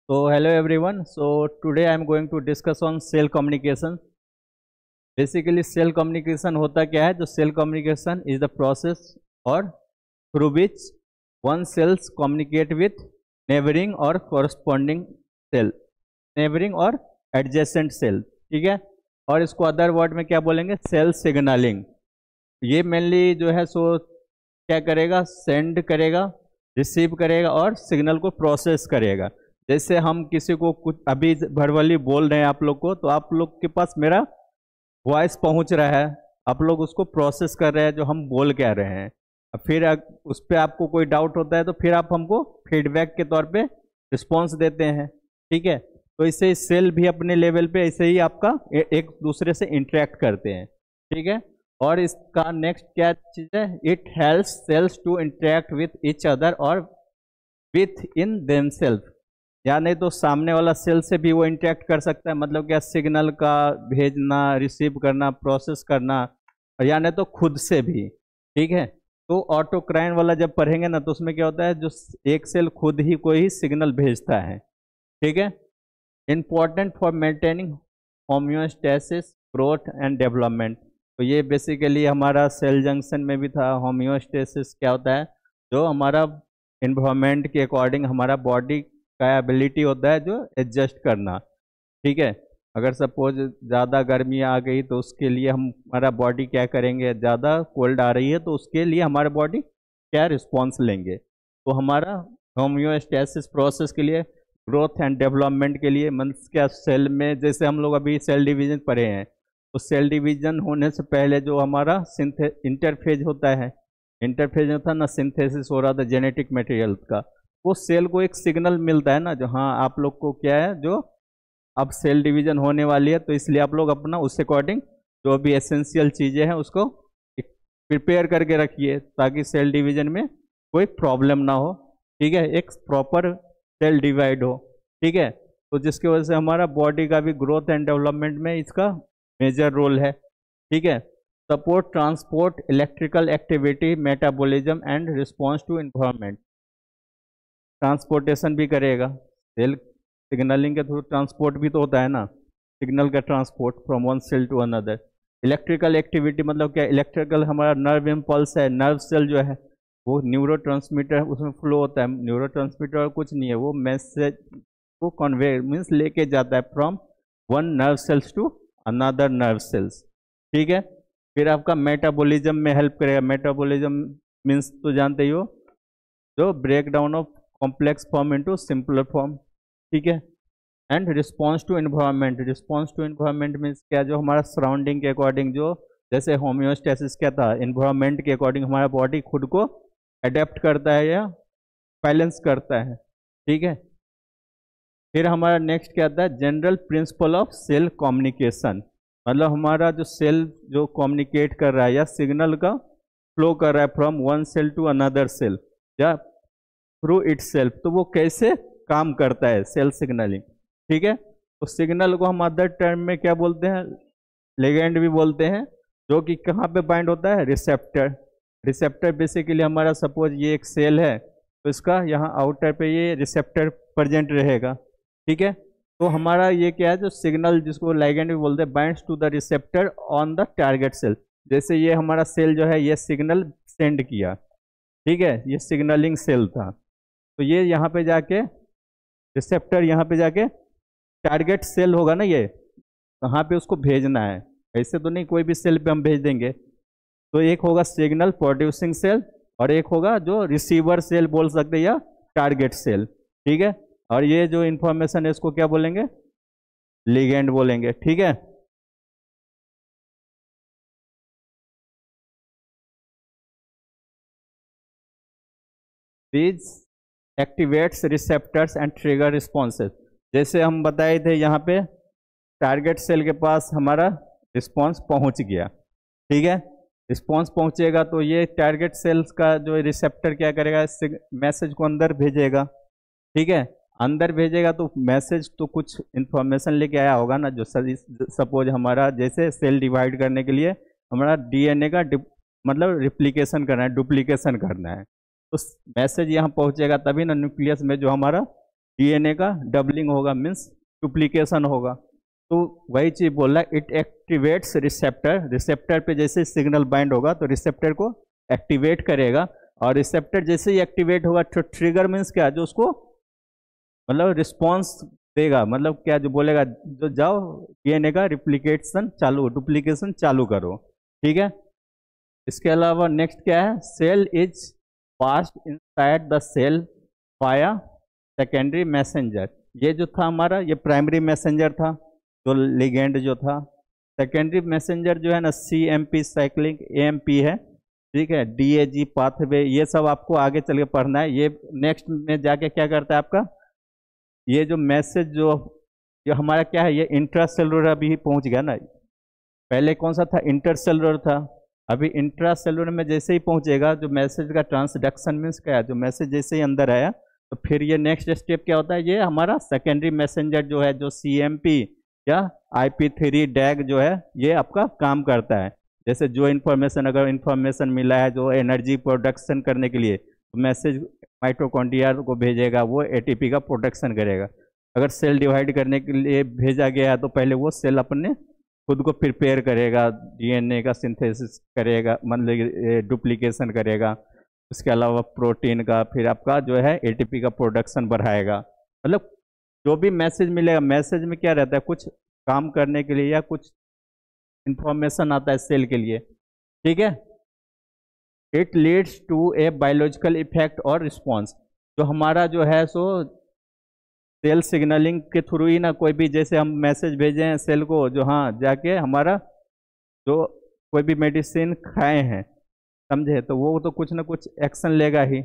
So hello everyone. So today I am going to discuss on cell communication. Basically cell communication होता क्या है? जो cell communication is the process or through which one cells communicate with neighboring or corresponding cell, neighboring or adjacent cell. ठीक है, और इसको other word में क्या बोलेंगे? Cell signalling. ये मेनली जो है सो क्या करेगा? सेंड करेगा, रिसीव करेगा और सिग्नल को प्रोसेस करेगा. जैसे हम किसी को कुछ अभी वर्बली बोल रहे हैं आप लोग को, तो आप लोग के पास मेरा वॉइस पहुंच रहा है, आप लोग उसको प्रोसेस कर रहे हैं जो हम बोल कह रहे हैं. फिर उस पर आपको कोई डाउट होता है तो फिर आप हमको फीडबैक के तौर पे रिस्पॉन्स देते हैं. ठीक है, तो इससे सेल भी अपने लेवल पे ऐसे ही आपका एक दूसरे से इंटरेक्ट करते हैं. ठीक है, और इसका नेक्स्ट क्या चीज़ है? It helps cells to interact with each other और विथ इन देमसेल्फ. या नहीं तो सामने वाला सेल से भी वो इंटरेक्ट कर सकता है, मतलब क्या? सिग्नल का भेजना, रिसीव करना, प्रोसेस करना, और या नहीं तो खुद से भी. ठीक है, तो ऑटोक्राइन वाला जब पढ़ेंगे ना तो उसमें क्या होता है? जो एक सेल खुद ही कोई ही सिग्नल भेजता है. ठीक है, important for maintaining homeostasis, growth and development. तो ये बेसिकली हमारा सेल जंक्शन में भी था. होम्योस्टेसिस क्या होता है? जो हमारा इन्वायरमेंट के अकॉर्डिंग हमारा बॉडी का एबिलिटी होता है जो एडजस्ट करना. ठीक है, अगर सपोज ज़्यादा गर्मी आ गई तो उसके लिए हमारा बॉडी क्या करेंगे? ज़्यादा कोल्ड आ रही है तो उसके लिए हमारा बॉडी क्या रिस्पॉन्स लेंगे? तो हमारा होम्योस्टेसिस प्रोसेस के लिए, ग्रोथ एंड डेवलपमेंट के लिए, मीन्स क्या? सेल में जैसे हम लोग अभी सेल डिवीजन पढ़े हैं, तो सेल डिवीजन होने से पहले जो हमारा इंटरफेज होता है, इंटरफेज होता है ना, सिंथेसिस हो रहा था जेनेटिक मटेरियल का, वो सेल को एक सिग्नल मिलता है ना, जो हाँ आप लोग को क्या है, जो अब सेल डिवीजन होने वाली है, तो इसलिए आप लोग अपना उस अकॉर्डिंग जो भी एसेंशियल चीज़ें हैं उसको प्रिपेयर करके रखिए ताकि सेल डिवीजन में कोई प्रॉब्लम ना हो. ठीक है, एक प्रॉपर सेल डिवाइड हो. ठीक है, तो जिसकी वजह से हमारा बॉडी का भी ग्रोथ एंड डेवलपमेंट में इसका मेजर रोल है. ठीक है, support transport electrical activity, metabolism and response to environment. Transportation भी करेगा. सेल सिग्नलिंग के थ्रू ट्रांसपोर्ट भी तो होता है ना, सिग्नल का transport from one cell to another. Electrical activity मतलब क्या? इलेक्ट्रिकल हमारा नर्व इम्पल्स है, नर्व सेल जो है वो न्यूरो ट्रांसमीटर उसमें फ्लो होता है. न्यूरो ट्रांसमीटर और कुछ नहीं है, वो मैसेज को कन्वे मीन्स लेके जाता है from one nerve cells to another nerve cells. ठीक है, फिर आपका मेटाबॉलिज्म में हेल्प करेगा. मेटाबॉलिज्म मीन्स तो जानते ही हो, जो break down of complex form into simpler form. ठीक है, and response to environment. Response to environment means क्या? जो हमारा सराउंडिंग के अकॉर्डिंग, जो जैसे होम्योस्टेसिस क्या था, इन्वायरमेंट के अकॉर्डिंग हमारा बॉडी खुद को अडेप्ट करता है या बैलेंस करता है. ठीक है, फिर हमारा नेक्स्ट क्या आता है? General principle of cell communication. मतलब हमारा जो सेल जो कम्युनिकेट कर रहा है या सिग्नल का फ्लो कर रहा है from one cell to another cell या थ्रू इटसेल्फ, तो वो कैसे काम करता है सेल सिग्नलिंग. ठीक है, तो सिग्नल को हम अदर टर्म में क्या बोलते हैं? लिगेंड भी बोलते हैं, जो कि कहाँ पे बाइंड होता है? रिसेप्टर. रिसेप्टर बेसिकली हमारा सपोज ये एक सेल है तो इसका यहाँ आउटर पे ये रिसेप्टर प्रेजेंट रहेगा. ठीक है, तो हमारा ये क्या है? जो सिग्नल जिसको लिगेंड भी बोलते हैं, binds to the receptor on the target cell. जैसे ये हमारा सेल जो है ये सिग्नल सेंड किया. ठीक है, ये सिग्नलिंग सेल था, तो ये यहाँ पे जाके रिसेप्टर यहाँ पे जाके टारगेट सेल होगा ना, ये कहाँ पे उसको भेजना है. ऐसे तो नहीं कोई भी सेल पे हम भेज देंगे. तो एक होगा सिग्नल प्रोड्यूसिंग सेल और एक होगा जो रिसीवर सेल बोल सकते हैं या टारगेट सेल. ठीक है, और ये जो इंफॉर्मेशन है इसको क्या बोलेंगे? लिगेंड बोलेंगे. ठीक है, these activates receptors and trigger responses. जैसे हम बताए थे यहाँ पे टारगेट सेल के पास हमारा रिस्पॉन्स पहुँच गया. ठीक है, रिस्पॉन्स पहुँचेगा तो ये टारगेट सेल्स का जो रिसेप्टर क्या करेगा? मैसेज को अंदर भेजेगा. ठीक है, अंदर भेजेगा तो मैसेज तो कुछ इन्फॉर्मेशन लेके आया होगा ना. जो सपोज हमारा जैसे सेल डिवाइड करने के लिए हमारा डीएनए का मतलब रिप्लिकेशन करना है, डुप्लीकेशन करना है, तो मैसेज यहाँ पहुँचेगा तभी ना न्यूक्लियस में, जो हमारा डीएनए का डबलिंग होगा, मीन्स डुप्लीकेशन होगा। तो वही चीज़ बोल रहा है, इट एक्टिवेट्स रिसेप्टर, रिसेप्टर पे जैसे सिग्नल बाइंड होगा तो रिसेप्टर को एक्टिवेट करेगा, और रिसेप्टर जैसे ही एक्टिवेट होगा तो ट्रिगर मीन्स क्या, जो उसको मतलब रिस्पॉन्स देगा, मतलब क्या, जो बोलेगा जो जाओ डीएनए का रिप्लिकेशन चालू, डुप्लीकेशन चालू करो। ठीक है, इसके अलावा नेक्स्ट क्या है, cell is passed inside the cell via secondary messenger. ये जो था हमारा, ये प्राइमरी मैसेंजर था, जो लिगेंड जो था। सेकेंडरी मैसेंजर जो है ना, CMP साइक्लिंग AMP है। ठीक है, DAG पाथवे, ये सब आपको आगे चल के पढ़ना है। ये नेक्स्ट में जाके क्या करता है आपका, ये जो मैसेज जो हमारा क्या है, ये इंट्रासेलुलर अभी पहुंच गया ना। पहले कौन सा था, इंटरसेलुलर था। अभी इंट्रासेलुलर में जैसे ही पहुंचेगा, जो मैसेज का ट्रांसडक्शन मीन्स क्या है, जो मैसेज जैसे ही अंदर आया तो फिर ये नेक्स्ट स्टेप क्या होता है, ये हमारा सेकेंडरी मैसेंजर जो है, जो CMP या IP3 डैग जो है, ये आपका काम करता है। जैसे जो इन्फॉर्मेशन, अगर इन्फॉर्मेशन मिला है जो एनर्जी प्रोडक्शन करने के लिए, तो मैसेज माइटोकॉन्ड्रिया को भेजेगा, वो ATP का प्रोडक्शन करेगा। अगर सेल डिवाइड करने के लिए भेजा गया है तो पहले वो सेल अपने खुद को प्रिपेयर करेगा, DNA का सिंथेसिस करेगा, मतलब डुप्लीकेशन करेगा। उसके अलावा प्रोटीन का, फिर आपका जो है ATP का प्रोडक्शन बढ़ाएगा। मतलब जो भी मैसेज मिलेगा, मैसेज में क्या रहता है, कुछ काम करने के लिए या कुछ इंफॉर्मेशन आता है सेल के लिए। ठीक है, it leads to a biological effect और रिस्पॉन्स। जो हमारा जो है सो सेल सिग्नलिंग के थ्रू ही ना, कोई भी जैसे हम मैसेज भेजे हैं सेल को, जो हाँ जाके हमारा जो कोई भी मेडिसिन खाए हैं, समझे, तो वो तो कुछ ना कुछ एक्शन लेगा ही।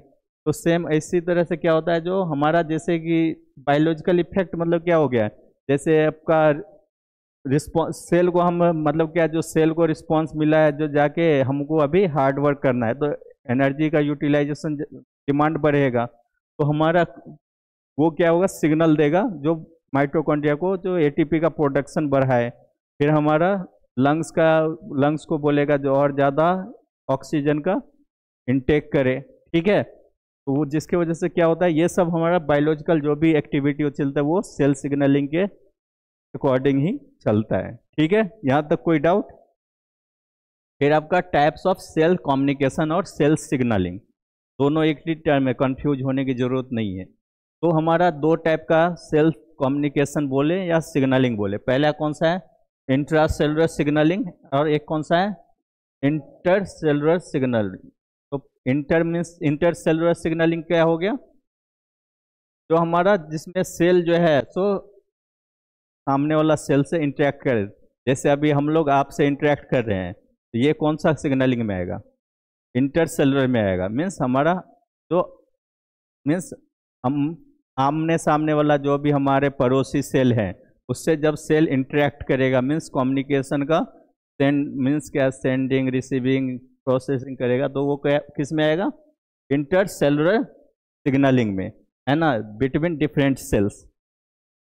तो सेम इसी तरह से क्या होता है, जो हमारा जैसे कि बायोलॉजिकल इफेक्ट, मतलब क्या हो गया, जैसे आपका रिस्पॉन्स सेल को हम, मतलब क्या, जो सेल को रिस्पॉन्स मिला है, जो जाके हमको अभी हार्ड वर्क करना है, तो एनर्जी का यूटिलाइजेशन डिमांड बढ़ेगा, तो हमारा वो क्या होगा, सिग्नल देगा जो माइटोकॉन्ड्रिया को, जो ATP का प्रोडक्शन बढ़ाए। फिर हमारा लंग्स को बोलेगा जो और ज़्यादा ऑक्सीजन का इनटेक करे। ठीक है, तो वो जिसके वजह से क्या होता है, ये सब हमारा बायोलॉजिकल जो भी एक्टिविटी चलता है वो सेल सिग्नलिंग के अकॉर्डिंग ही चलता है। ठीक है, यहाँ तक कोई डाउट? फिर आपका टाइप्स ऑफ सेल कम्युनिकेशन और सेल सिग्नलिंग, दोनों एक ही टर्म है, कंफ्यूज होने की जरूरत नहीं है। तो हमारा दो टाइप का सेल कम्युनिकेशन बोले या सिग्नलिंग बोले, पहला कौन सा है, इंट्रासेलुलर सिग्नलिंग, और एक कौन सा है, इंटरसेलुलर सिग्नलिंग। तो इंटरसेलुलर सिग्नलिंग क्या हो गया, जो हमारा जिसमें सेल जो है सो सामने वाला सेल से इंटरेक्ट करे, जैसे अभी हम लोग आपसे इंटरेक्ट कर रहे हैं, तो ये कौन सा सिग्नलिंग में आएगा, इंटरसेलुलर में आएगा। मीन्स हमारा जो मीन्स हम आमने सामने वाला जो भी हमारे पड़ोसी सेल है, उससे जब सेल इंटरेक्ट करेगा, मीन्स कम्युनिकेशन का मीन्स क्या, सेंडिंग रिसीविंग प्रोसेसिंग करेगा, तो वो क्या किस में आएगा, इंटरसेलुलर सिग्नलिंग में, है ना, बिटवीन डिफरेंट सेल्स।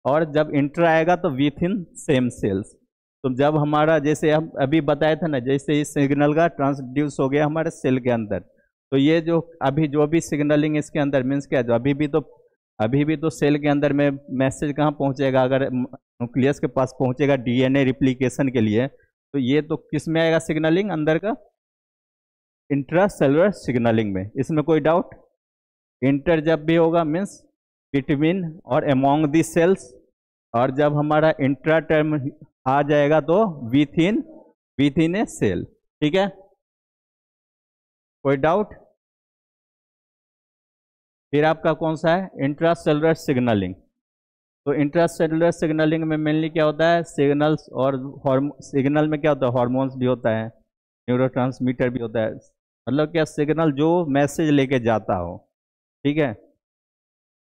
और जब इंटर आएगा तो विथ इन सेम सेल्स। तो जब हमारा जैसे हम अभी बताए थे ना, जैसे इस सिग्नल का ट्रांसड्यूस हो गया हमारे सेल के अंदर, तो ये जो अभी जो भी सिग्नलिंग इसके अंदर मीन्स क्या, जो अभी भी तो सेल के अंदर में मैसेज कहाँ पहुँचेगा, अगर न्यूक्लियस के पास पहुँचेगा DNA रिप्लिकेशन के लिए, तो ये तो किस में आएगा सिग्नलिंग अंदर का, इंट्रासेलुलर सिग्नलिंग में। इसमें कोई डाउट? इंटर जब भी होगा मीन्स बिटवीन और अमोंग दी सेल्स, और जब हमारा इंट्रा टर्म आ जाएगा तो विथ इन ए सेल। ठीक है, कोई डाउट? फिर आपका कौन सा है, इंट्रासेलुलर सिग्नलिंग। तो इंट्रासेलुलर सिग्नलिंग में मेनली क्या होता है, सिग्नल्स और सिग्नल में क्या होता है, हार्मोन्स भी होता है, न्यूरोट्रांसमीटर भी होता है, मतलब क्या, सिग्नल जो मैसेज लेके जाता हो। ठीक है,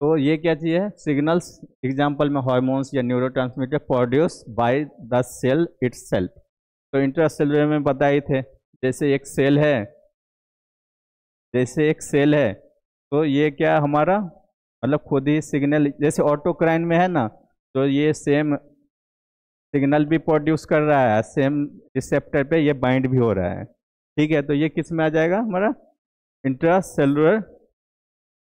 तो ये क्या चीज़ है, सिग्नल्स एग्जाम्पल में हार्मोन्स या neurotransmitter produce by the cell itself. तो इंट्रासेलुलर में बताए थे, जैसे एक सेल है, तो ये क्या हमारा मतलब खुद ही सिग्नल, जैसे ऑटोक्राइन में है ना, तो ये सेम सिग्नल भी प्रोड्यूस कर रहा है, सेम रिसेप्टर पे ये बाइंड भी हो रहा है। ठीक है, तो ये किस में आ जाएगा, हमारा इंट्रासेलुलर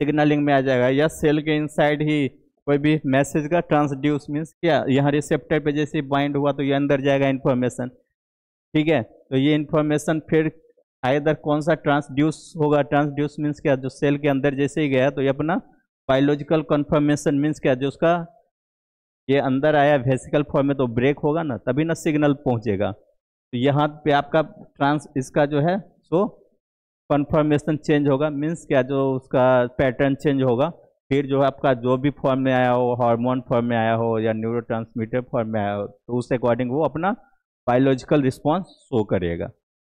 सिग्नलिंग में आ जाएगा, या सेल के इनसाइड ही कोई भी मैसेज का ट्रांसड्यूस मीन्स क्या, यहाँ रिसेप्टर पे जैसे बाइंड हुआ तो ये अंदर जाएगा इन्फॉर्मेशन, ठीक है। तो ये इन्फॉर्मेशन फिर आइदर कौन सा ट्रांसड्यूस होगा, ट्रांसड्यूस मीन्स क्या, जो सेल के अंदर जैसे ही गया तो ये अपना बायोलॉजिकल कन्फर्मेशन मीन्स क्या, जो उसका ये अंदर आया वेसिकल फॉर्म में तो ब्रेक होगा ना, तभी ना सिग्नल पहुंचेगा। तो यहाँ पे आपका इसका जो है सो कन्फर्मेशन चेंज होगा मीन्स क्या, जो उसका पैटर्न चेंज होगा, फिर जो आपका जो भी फॉर्म में आया हो, हार्मोन फॉर्म में आया हो या न्यूरोट्रांसमीटर फॉर्म में आया हो, तो उस अकॉर्डिंग वो अपना बायोलॉजिकल रिस्पॉन्स शो करेगा,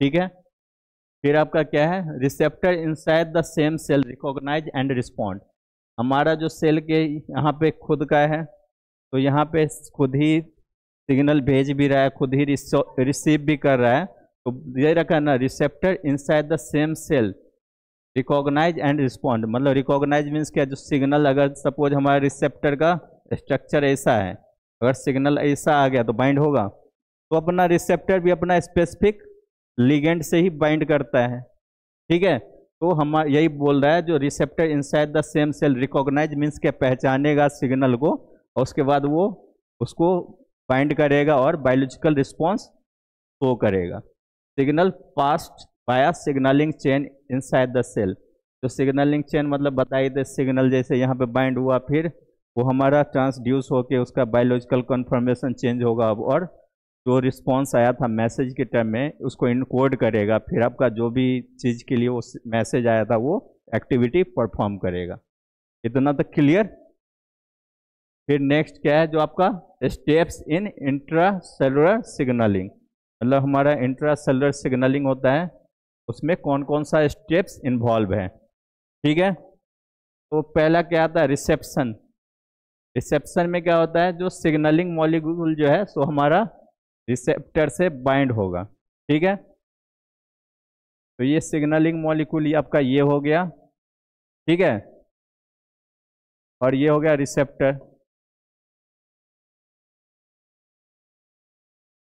ठीक है। फिर आपका क्या है, receptor inside the same cell recognise and respond. हमारा जो सेल के यहाँ पे खुद का है, तो यहाँ पे खुद ही सिग्नल भेज भी रहा है, खुद ही रिसीव भी कर रहा है। तो ये रखा ना, receptor inside the same cell recognise and respond. मतलब रिकॉग्नाइज मीन्स क्या, जो सिग्नल अगर सपोज हमारे रिसेप्टर का स्ट्रक्चर ऐसा है, अगर सिग्नल ऐसा आ गया तो बाइंड होगा, तो अपना रिसेप्टर भी अपना स्पेसिफिक लिगेंड से ही बाइंड करता है, ठीक है। तो हम यही बोल रहा है, जो receptor inside the same cell recognise means क्या, पहचानेगा सिग्नल को और उसके बाद वो उसको बाइंड करेगा और बायोलॉजिकल रिस्पॉन्स शो करेगा। Signal passed via signalling chain inside the cell. जो सिग्नलिंग चेन मतलब बताइए, थे सिग्नल जैसे यहाँ पे बाइंड हुआ, फिर वो हमारा ट्रांसड्यूस होके उसका बायोलॉजिकल कन्फर्मेशन चेंज होगा और जो रिस्पॉन्स आया था मैसेज के टर्म में उसको इनकोड करेगा, फिर आपका जो भी चीज़ के लिए वो मैसेज आया था वो एक्टिविटी परफॉर्म करेगा। इतना तक क्लियर। फिर नेक्स्ट क्या है, जो आपका स्टेप्स इन इंट्रासेलुलर सिग्नलिंग। मतलब हमारा इंट्रासेलुलर सिग्नलिंग होता है, उसमें कौन कौन सा स्टेप्स इन्वॉल्व है, ठीक है। तो पहला क्या आता है, रिसेप्शन। रिसेप्शन में क्या होता है, जो सिग्नलिंग मॉलिक्यूल जो है सो हमारा रिसेप्टर से बाइंड होगा, ठीक है। तो ये सिग्नलिंग मॉलिक्यूल ये आपका ये हो गया, ठीक है, और ये हो गया रिसेप्टर।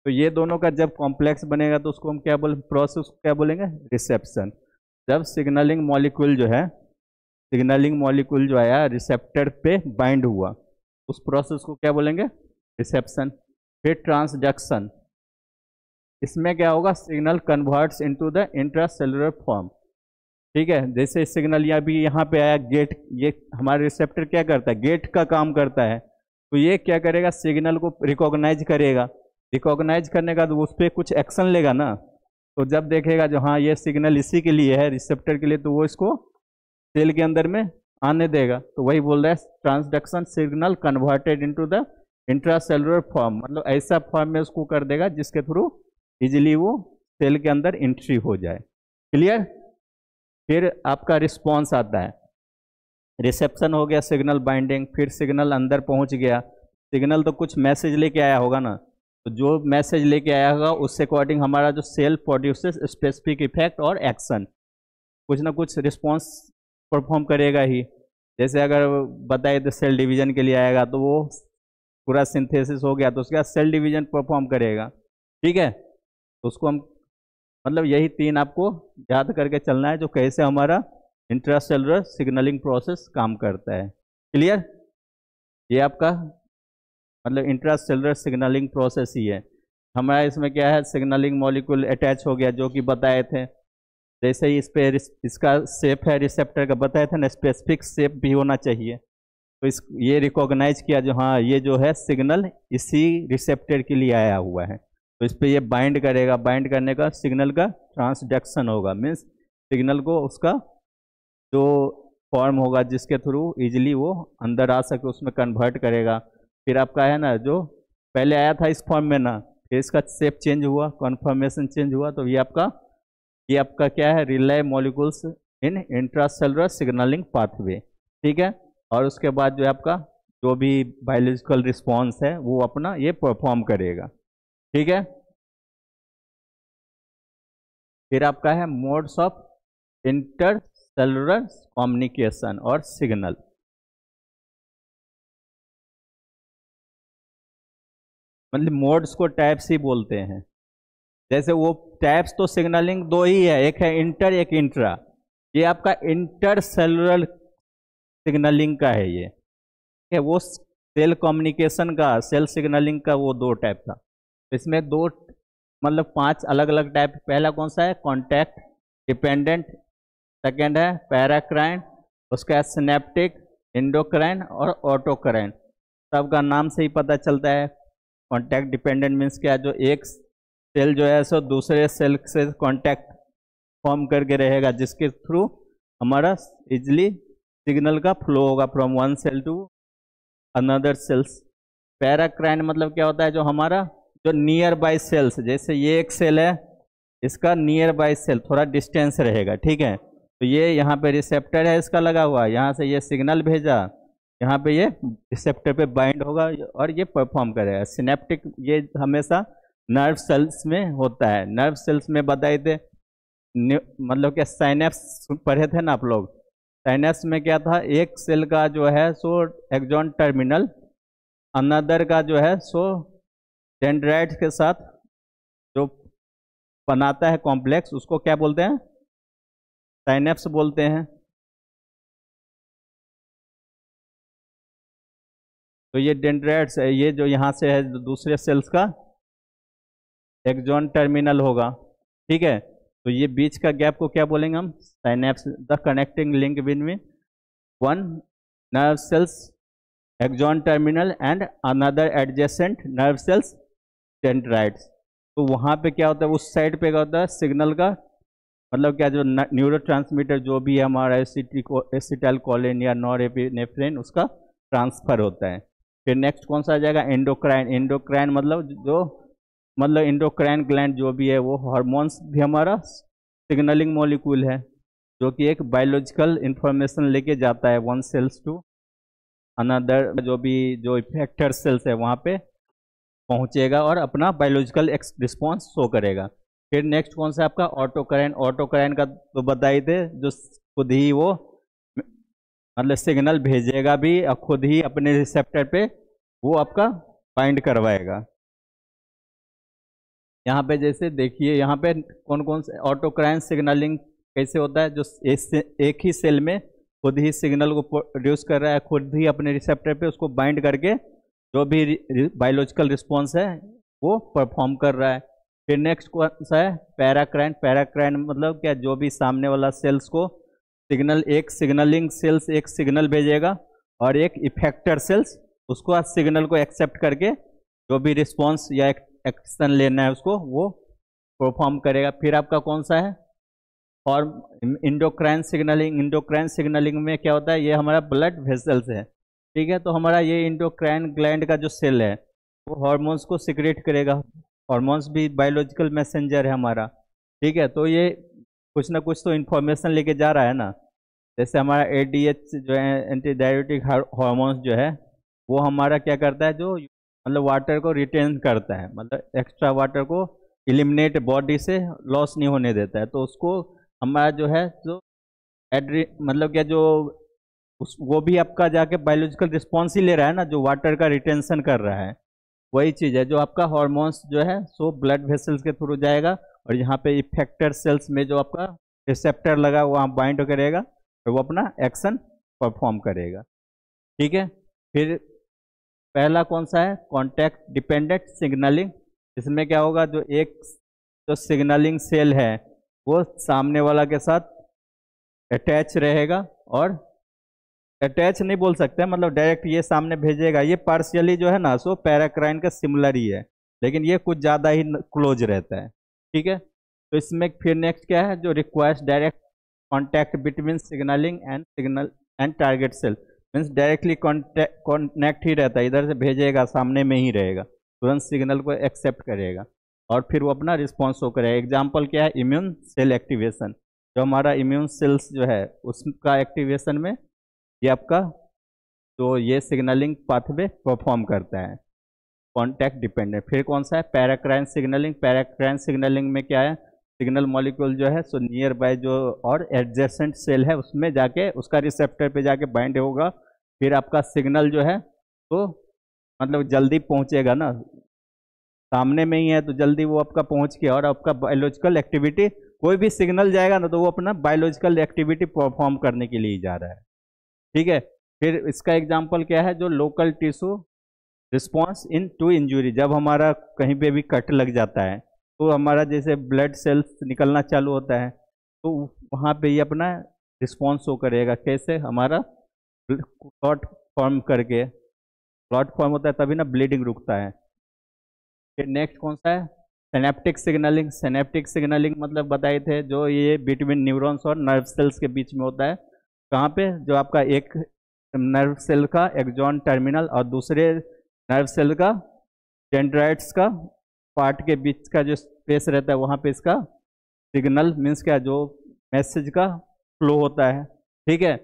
तो ये दोनों का जब कॉम्प्लेक्स बनेगा तो उसको हम क्या प्रोसेस क्या बोलेंगे, रिसेप्शन। जब सिग्नलिंग मॉलिक्यूल जो है, सिग्नलिंग मॉलिक्यूल जो आया रिसेप्टर पे बाइंड हुआ, उस प्रोसेस को क्या बोलेंगे, रिसेप्शन। फिर ट्रांसडक्शन, इसमें क्या होगा, signal converts into the intracellular form, ठीक है। जैसे सिग्नल यहाँ पे आया गेट, ये हमारा रिसेप्टर क्या करता है, गेट का काम करता है। तो ये क्या करेगा, सिग्नल को रिकॉग्नाइज करेगा, रिकॉग्नाइज करने का तो उस पर कुछ एक्शन लेगा ना। तो जब देखेगा जो हाँ ये सिग्नल इसी के लिए है, रिसेप्टर के लिए, तो वो इसको सेल के अंदर में आने देगा। तो वही बोल रहा है transduction, signal converted into the intracellular form. मतलब ऐसा फॉर्म में उसको कर देगा जिसके थ्रू इजीली वो सेल के अंदर एंट्री हो जाए, क्लियर। फिर आपका रिस्पॉन्स आता है, रिसेप्शन हो गया, सिग्नल बाइंडिंग, फिर सिग्नल अंदर पहुंच गया। सिग्नल तो कुछ मैसेज लेके आया होगा ना, तो जो मैसेज लेके आया होगा उससे अकॉर्डिंग हमारा जो सेल प्रोड्यूसेस स्पेसिफिक इफेक्ट और एक्शन, कुछ ना कुछ रिस्पॉन्स परफॉर्म करेगा ही। जैसे अगर बताए तो सेल डिवीजन के लिए आएगा तो वो पूरा सिंथेसिस हो गया तो उसके बाद सेल डिवीजन परफॉर्म करेगा, ठीक है। तो उसको हम मतलब यही तीन आपको याद करके चलना है, जो कैसे हमारा इंट्रासेलुलर सिग्नलिंग प्रोसेस काम करता है, क्लियर। ये आपका मतलब इंट्रासेलुलर सिग्नलिंग प्रोसेस ही है हमारा। इसमें क्या है, सिग्नलिंग मॉलिक्यूल अटैच हो गया जो कि बताए थे। जैसे ही इस पे इसका शेप है रिसेप्टर का, बताए थे ना, स्पेसिफिक शेप भी होना चाहिए। तो इस ये रिकॉग्नाइज किया जो हाँ ये जो है सिग्नल इसी रिसेप्टर के लिए आया हुआ है, तो इस पे ये बाइंड करेगा। बाइंड करने का सिग्नल का ट्रांसडक्शन होगा, मीन्स सिग्नल को उसका जो फॉर्म होगा जिसके थ्रू इजीली वो अंदर आ सके उसमें कन्वर्ट करेगा। फिर आपका है ना, जो पहले आया था इस फॉर्म में ना, फिर इसका शेप चेंज हुआ, कन्फर्मेशन चेंज हुआ, तो ये आपका क्या है, relay molecules in intracellular signalling pathway, ठीक है। और उसके बाद जो है आपका जो भी बायोलॉजिकल रिस्पॉन्स है वो अपना ये परफॉर्म करेगा, ठीक है। फिर आपका है मोड्स ऑफ इंटरसेलुलर कम्युनिकेशन और सिग्नल। मतलब मोड्स को टाइप्स ही बोलते हैं। जैसे वो टाइप्स तो सिग्नलिंग दो ही है, एक है इंटर एक इंट्रा। ये आपका इंटरसेलुलर सिग्नलिंग का है ये, है वो सेल कम्युनिकेशन का, सेल सिग्नलिंग का वो दो टाइप था। इसमें दो मतलब 5 अलग अलग टाइप। पहला कौन सा है? कॉन्टैक्ट डिपेंडेंट, सेकेंड है पैराक्राइन, उसका है सिनेप्टिक, एंडोक्राइन और ऑटोक्राइन। सबका नाम से ही पता चलता है। कॉन्टैक्ट डिपेंडेंट मीन्स क्या? जो एक सेल जो है सो दूसरे सेल से कॉन्टैक्ट फॉर्म करके रहेगा, जिसके थ्रू हमारा इजली सिग्नल का फ्लो होगा from one cell to another cells. Paracrine मतलब क्या होता है? जो हमारा जो नियर बाय सेल्स, जैसे ये एक सेल है, इसका नियर बाय सेल थोड़ा डिस्टेंस रहेगा, ठीक है। तो ये यहाँ पे रिसेप्टर है इसका लगा हुआ, यहाँ से ये सिग्नल भेजा, यहाँ पे ये रिसेप्टर पे बाइंड होगा और ये परफॉर्म करेगा। सिनेप्टिक ये हमेशा नर्व सेल्स में होता है। नर्व सेल्स में बताए थे, मतलब क्या साइनेप्स पढ़े थे ना आप लोग। साइनेप्स में क्या था? एक सेल का जो है सो एक्सॉन टर्मिनल, अनदर का जो है सो डेंड्राइट के साथ जो बनाता है कॉम्प्लेक्स, उसको क्या बोलते हैं? साइनेप्स बोलते हैं। तो ये डेंड्राइट्स है, ये जो यहाँ से है दूसरे सेल्स का एक्सॉन टर्मिनल होगा, ठीक है। तो ये बीच का गैप को क्या बोलेंगे हम? Synapse, the connecting link between one nerve cells axon terminal and another adjacent nerve cells dendrites. तो वहाँ पे क्या होता है? उस साइड पे क्या होता है? सिग्नल का मतलब क्या, जो न्यूरोट्रांसमीटर जो भी है हमारा एसिटाइल कोलिन या नॉरएपिनेफ्रिन, उसका ट्रांसफर होता है। फिर नेक्स्ट कौन सा आ जाएगा? एंडोक्राइन। एंडोक्राइन मतलब एंडोक्राइन ग्लैंड जो भी है वो हार्मोन्स भी हमारा सिग्नलिंग मॉलिक्यूल है, जो कि एक बायोलॉजिकल इंफॉर्मेशन लेके जाता है वन सेल्स टू अनदर, जो इफेक्टर सेल्स है वहाँ पे पहुँचेगा और अपना बायोलॉजिकल रिस्पॉन्स शो करेगा। फिर नेक्स्ट कौन सा आपका? ऑटोक्राइन। ऑटोक्राइन का तो बताए थे, जो खुद ही वो मतलब सिग्नल भेजेगा भी और खुद ही अपने रिसेप्टर पे वो आपका बाइंड करवाएगा। यहाँ पे जैसे देखिए, यहाँ पे कौन कौन से ऑटोक्राइन सिग्नलिंग कैसे होता है? जो एक ही सेल में खुद ही सिग्नल को प्रोड्यूस कर रहा है, खुद ही अपने रिसेप्टर पे उसको बाइंड करके जो भी बायोलॉजिकल रिस्पॉन्स है वो परफॉर्म कर रहा है। फिर नेक्स्ट कौन सा है? पैराक्राइन। पैराक्राइन मतलब क्या? जो भी सामने वाला सेल्स को सिग्नल, एक सिग्नलिंग सेल्स एक सिग्नल भेजेगा और एक इफेक्टर सेल्स उसको सिग्नल को एक्सेप्ट करके जो भी रिस्पॉन्स या एक्शन लेना है उसको वो परफॉर्म करेगा। फिर आपका कौन सा है? और इंडोक्राइन सिग्नलिंग। इंडोक्राइन सिग्नलिंग में क्या होता है? ये हमारा ब्लड वेसल्स है, ठीक है। तो हमारा ये इंडोक्राइन ग्लैंड का जो सेल है वो हार्मोन्स को सिक्रेट करेगा। हार्मोन्स भी बायोलॉजिकल मैसेंजर है हमारा, ठीक है। तो ये कुछ ना कुछ तो इन्फॉर्मेशन लेके जा रहा है ना। जैसे हमारा ADH जो है एंटी डायरेटिक हार्मोन्स जो है वो हमारा क्या करता है? जो मतलब वाटर को रिटेन करता है, मतलब एक्स्ट्रा वाटर को एलिमिनेट बॉडी से लॉस नहीं होने देता है। तो उसको हमारा जो है जो मतलब क्या, जो वो भी आपका जाके बायोलॉजिकल रिस्पॉन्स ही ले रहा है ना, जो वाटर का रिटेंशन कर रहा है। वही चीज़ है जो आपका हार्मोन्स जो है सो ब्लड वेसल्स के थ्रू जाएगा और यहाँ पे इफेक्टर सेल्स में जो आपका रिसेप्टर लगा वहाँ बाइंड करेगा और वो अपना एक्शन परफॉर्म करेगा, ठीक है। फिर पहला कौन सा है? Contact dependent signalling. इसमें क्या होगा? जो एक जो सिग्नलिंग सेल है वो सामने वाला के साथ अटैच रहेगा, और अटैच नहीं बोल सकते, मतलब डायरेक्ट ये सामने भेजेगा। ये पार्शियली जो है ना सो पैराक्राइन का सिमिलर ही है, लेकिन ये कुछ ज़्यादा ही क्लोज रहता है, ठीक है। तो इसमें फिर नेक्स्ट क्या है? जो requires direct contact between signal and target cell. Means directly contact ही रहता है, इधर से भेजेगा सामने में ही रहेगा, तुरंत सिग्नल को एक्सेप्ट करेगा और फिर वो अपना रिस्पॉन्स शो करेगा। एग्जाम्पल क्या है? Immune cell activation. जो हमारा इम्यून सेल्स जो है उसका एक्टिवेशन में ये आपका तो ये सिग्नलिंग पाथवे परफॉर्म करता है, कॉन्टैक्ट डिपेंडेंट। फिर कौन सा है? Paracrine signalling. पैराक्राइन सिग्नलिंग में क्या है? सिग्नल मॉलिक्यूल जो है सो नियर बाय जो और एडजेसेंट सेल है उसमें जाके उसका रिसेप्टर पे जाके बाइंड होगा। फिर आपका सिग्नल जो है तो मतलब जल्दी पहुंचेगा ना, सामने में ही है तो जल्दी वो आपका पहुंच के और आपका बायोलॉजिकल एक्टिविटी, कोई भी सिग्नल जाएगा ना तो वो अपना बायोलॉजिकल एक्टिविटी परफॉर्म करने के लिए जा रहा है, ठीक है। फिर इसका एग्जांपल क्या है, जो local tissue response into injury, जब हमारा कहीं पे भी कट लग जाता है तो हमारा जैसे ब्लड सेल्स निकलना चालू होता है, तो वहाँ पे ये अपना रिस्पॉन्स शो करेगा। कैसे, हमारा क्लॉट फॉर्म करके, क्लॉट फॉर्म होता है तभी ना ब्लीडिंग रुकता है। फिर नेक्स्ट कौन सा है, सिनेप्टिक सिग्नलिंग। सिनेप्टिक सिग्नलिंग मतलब बताए थे, जो ये बिटवीन न्यूरॉन्स और नर्व सेल्स के बीच में होता है। कहाँ पे, जो आपका एक नर्व सेल का एक्सॉन टर्मिनल और दूसरे नर्व सेल का डेंड्राइट्स का पार्ट के बीच का जो स्पेस रहता है, वहाँ पे इसका सिग्नल मीन्स क्या, जो मैसेज का फ्लो होता है। ठीक है,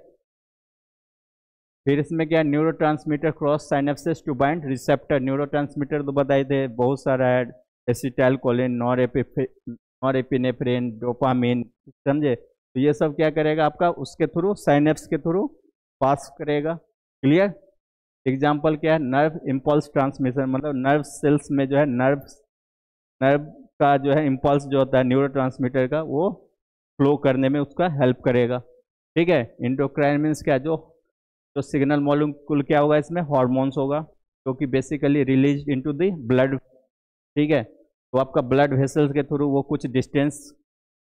फिर इसमें क्या, neurotransmitter cross synapses to bind receptor. Neurotransmitter तो बताए थे बहुत सारा है, एसिटाइलकोलिन, नॉरएपिनेफ्रिन, डोपामिन, समझे। तो ये सब क्या करेगा आपका, उसके थ्रू, साइनेप्स के थ्रू पास करेगा। क्लियर। एग्जाम्पल क्या है, नर्व इम्पल्स ट्रांसमिशन, मतलब नर्व सेल्स में जो है नर्व का जो है इम्पल्स जो होता है न्यूरोट्रांसमीटर का, वो फ्लो करने में उसका हेल्प करेगा। ठीक है। एंडोक्राइन मीन्स क्या, जो सिग्नल मॉलिक्यूल क्या होगा, इसमें हार्मोन्स होगा, जो कि basically release into the blood. ठीक है, तो आपका ब्लड वेसल्स के थ्रू वो कुछ डिस्टेंस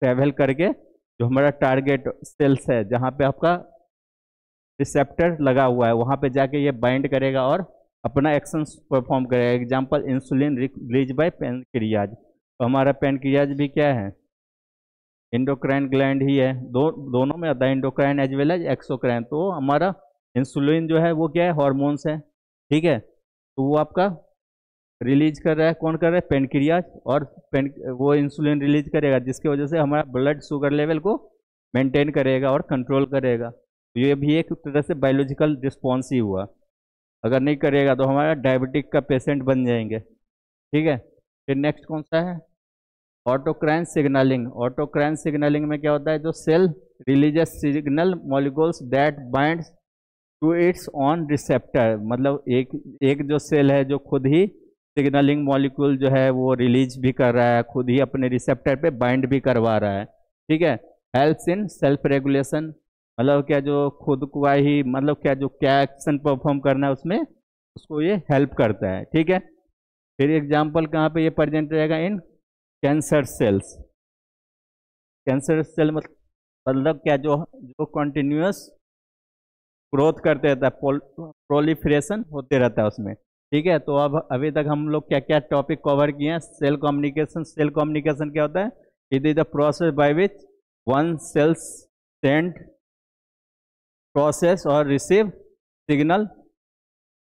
ट्रेवल करके जो हमारा टारगेट सेल्स है, जहाँ पे आपका रिसेप्टर लगा हुआ है, वहाँ पे जाके ये बाइंड करेगा और अपना एक्शन परफॉर्म करेगा। Example, insulin release by pancreas. तो हमारा पेनक्रियाज भी क्या है, एंडोक्राइन ग्लैंड ही है। दोनों में आता है, endocrine as well as exocrine. तो हमारा इंसुलिन जो है वो क्या है, हॉर्मोन्स है। ठीक है, तो वो आपका रिलीज कर रहा है, कौन कर रहा है, पेनक्रियाज। और वो इंसुलिन रिलीज करेगा, जिसकी वजह से हमारा ब्लड शुगर लेवल को मेंटेन करेगा और कंट्रोल करेगा। तो ये भी एक तरह से बायोलॉजिकल रिस्पॉन्स ही हुआ। अगर नहीं करेगा तो हमारा डायबिटिक का पेशेंट बन जाएंगे। ठीक है। फिर नेक्स्ट कौन सा है, ऑटोक्राइन सिग्नलिंग। ऑटोक्राइन सिग्नलिंग में क्या होता है, जो cell releases signal molecules that binds to its own receptor, मतलब एक जो सेल है जो खुद ही सिग्नलिंग मॉलिक्यूल जो है वो रिलीज भी कर रहा है, खुद ही अपने रिसेप्टर पे बाइंड भी करवा रहा है। ठीक है। हेल्प्स इन सेल्फ रेगुलेशन, मतलब क्या, जो खुद को ही, मतलब क्या, जो क्या एक्शन परफॉर्म करना है उसमें उसको ये हेल्प करता है। ठीक है। फिर एग्जाम्पल कहाँ पे ये प्रेजेंट रहेगा, in cancer cells. Cancer cell मतलब क्या, जो कंटिन्यूअस ग्रोथ करते रहता है, प्रोलिफरेशन होते रहता है उसमें। ठीक है। तो अब अभी तक हम लोग क्या क्या टॉपिक कवर किए हैं। Cell communication. सेल कम्युनिकेशन क्या होता है, it is the process by which one cells send, process और रिसीव सिग्नल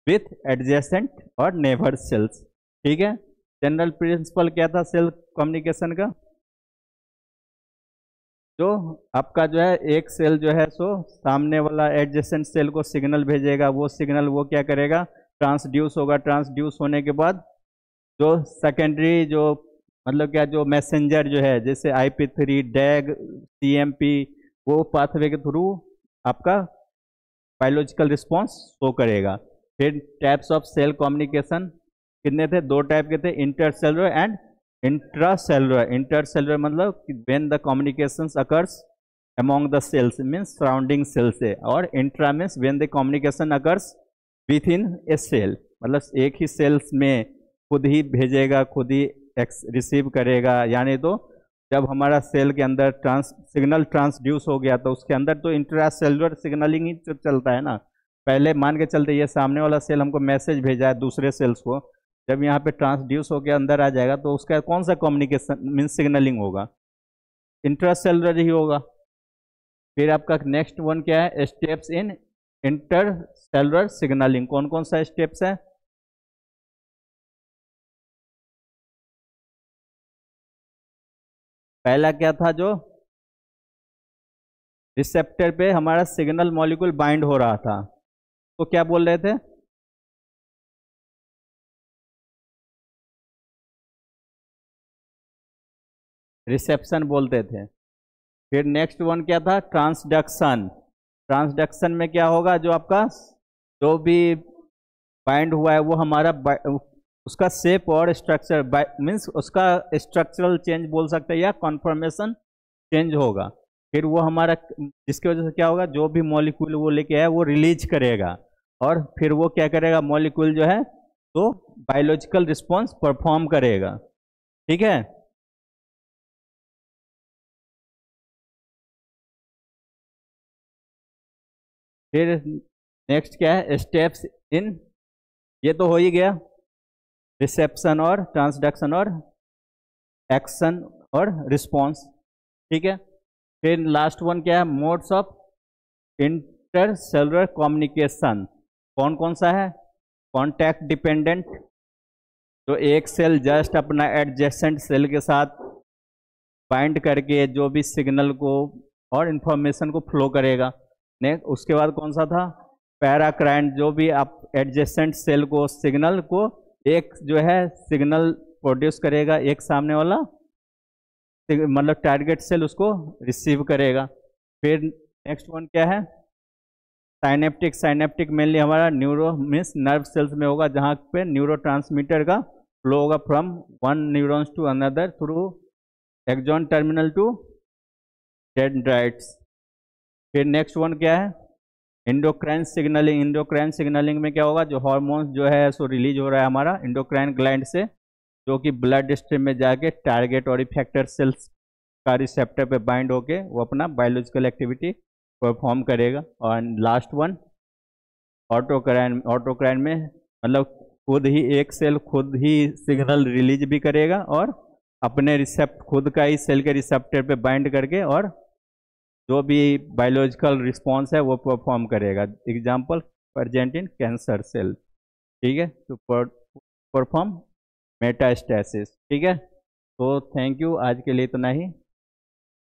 विथ एडजेसेंट और नेबर सेल्स। ठीक है। जनरल प्रिंसिपल क्या था सेल कम्युनिकेशन का, जो आपका जो है एक सेल जो है सो सामने वाला एडजेसेंट सेल को सिग्नल भेजेगा, वो सिग्नल वो क्या करेगा, ट्रांसड्यूस होगा। ट्रांसड्यूस होने के बाद जो सेकेंडरी जो मतलब क्या, जो मैसेंजर जो है, जैसे IP3, डैग, CMP, वो पाथवे के थ्रू आपका बायोलॉजिकल रिस्पॉन्स शो करेगा। फिर टाइप्स ऑफ सेल कम्युनिकेशन कितने थे, दो टाइप के थे, इंटरसेलुलर एंड इंट्रासेलुलर। इंटरसेलुलर मतलब when the communications occurs among the cells means surrounding cell से, और intra means when the communication occurs within a cell, मतलब एक ही सेल्स में खुद ही भेजेगा, खुद ही रिसीव करेगा। यानी तो जब हमारा सेल के अंदर सिग्नल ट्रांसड्यूस हो गया तो उसके अंदर तो इंट्रासेलुलर सिग्नलिंग ही चलता है ना। पहले मान के चलते ये सामने वाला सेल हमको मैसेज भेजा है दूसरे सेल्स को, जब यहाँ पे ट्रांसड्यूस होकर अंदर आ जाएगा तो उसका कौन सा कम्युनिकेशन मीन्स सिग्नलिंग होगा, इंट्रासेलुलर ही होगा। फिर आपका नेक्स्ट वन क्या है, स्टेप्स इन इंटरसेलुलर सिग्नलिंग। कौन कौन सा स्टेप्स है, पहला क्या था, जो रिसेप्टर पे हमारा सिग्नल मॉलिक्यूल बाइंड हो रहा था तो क्या बोल रहे थे, रिसेप्शन बोलते थे। फिर नेक्स्ट वन क्या था, ट्रांसडक्शन। ट्रांसडक्शन में क्या होगा, जो आपका जो भी बाइंड हुआ है वो हमारा उसका शेप और स्ट्रक्चर मीन्स उसका स्ट्रक्चरल चेंज बोल सकते हैं या कॉन्फर्मेशन चेंज होगा। फिर वो हमारा, जिसकी वजह से क्या होगा, जो भी मॉलिक्यूल वो लेके आया वो रिलीज करेगा, और फिर वो क्या करेगा, मॉलिक्यूल जो है तो बायोलॉजिकल रिस्पॉन्स परफॉर्म करेगा। ठीक है। फिर नेक्स्ट क्या है, स्टेप्स इन, ये तो हो ही गया, रिसेप्शन और ट्रांसडक्शन और एक्शन और रिस्पॉन्स। ठीक है। फिर लास्ट वन क्या है, मोड्स ऑफ इंटरसेलुलर कम्युनिकेशन। कौन कौन सा है, कॉन्टैक्ट डिपेंडेंट, तो एक सेल जस्ट अपना एडजेसेंट सेल के साथ बाइंड करके जो भी सिग्नल को और इंफॉर्मेशन को फ्लो करेगा। नेक्स्ट उसके बाद कौन सा था, पैराक्राइन, जो भी आप एडजेसेंट सेल को सिग्नल को एक जो है सिग्नल प्रोड्यूस करेगा, एक सामने वाला मतलब टारगेट सेल उसको रिसीव करेगा। फिर नेक्स्ट वन क्या है, साइनेप्टिक। साइनेप्टिक मेनली हमारा न्यूरो मीन्स नर्व सेल्स में होगा, जहाँ पे न्यूरोट्रांसमीटर का फ्लो होगा from one neurons to another through axon terminal to dendrites. फिर नेक्स्ट वन क्या है, इंडोक्राइन सिग्नलिंग। इंडोक्राइन सिग्नलिंग में क्या होगा, जो हार्मोन्स जो है सो रिलीज हो रहा है हमारा इंडोक्राइन ग्लैंड से, जो कि ब्लड स्ट्रीम में जाके टारगेट और इफेक्टर सेल्स का रिसेप्टर पे बाइंड होके वो अपना बायोलॉजिकल एक्टिविटी परफॉर्म करेगा। और लास्ट वन ऑटोक्राइन। ऑटोक्राइन में मतलब खुद ही एक सेल खुद ही सिग्नल रिलीज भी करेगा और अपने रिसेप्ट खुद का ही सेल के रिसेप्टर पे बाइंड करके और जो भी बायोलॉजिकल रिस्पॉन्स है वो परफॉर्म करेगा। Example present in cancer cell. ठीक है, तो परफॉर्म मेटास्टेसिस। ठीक है, तो थैंक यू, आज के लिए इतना ही।